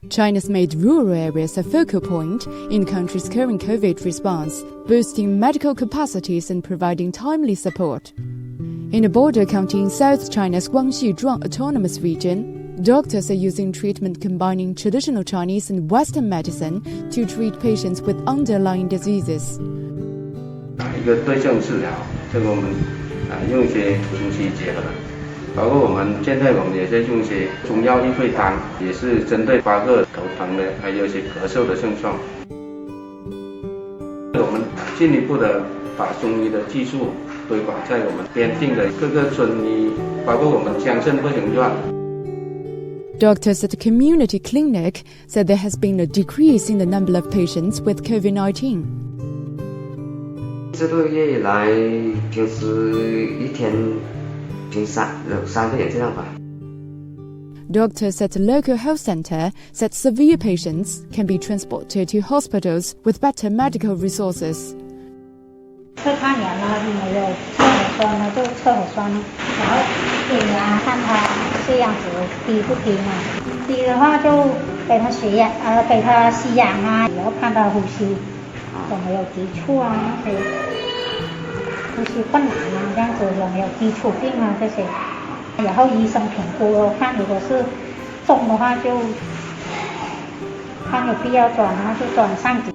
China's made rural areas a focal point in the country's current COVID response, boosting medical capacities and providing timely support. In a border county in South China's Guangxi-Zhuang Autonomous Region, doctors are using treatment combining traditional Chinese and Western medicine to treat patients with underlying diseases. 一个对症治疗，这个我们用一些中西结合，包括我们现在也在用一些中药益会汤，也是针对发热、头疼的，还有一些咳嗽的症状。我们进一步的把中医的技术推广在我们边境的各个村医，包括我们乡镇不行院。Doctors at the community clinic said there has been a decrease in the number of patients with COVID-19. 这个月以来，平时一天平3个也这样吧。Doctors at the local health center said severe patients can be transported to hospitals with better medical resources. 测他眼了，没有测核酸呢，就测核酸，然后检查看他血氧值低不低嘛，低的话就给他给他吸氧啊，也要看他呼吸有没有急促啊，那些呼吸困难啊，这样子有没有基础病啊这些，然后医生评估了，看如果是重的话就看有必要转，然后就转上级。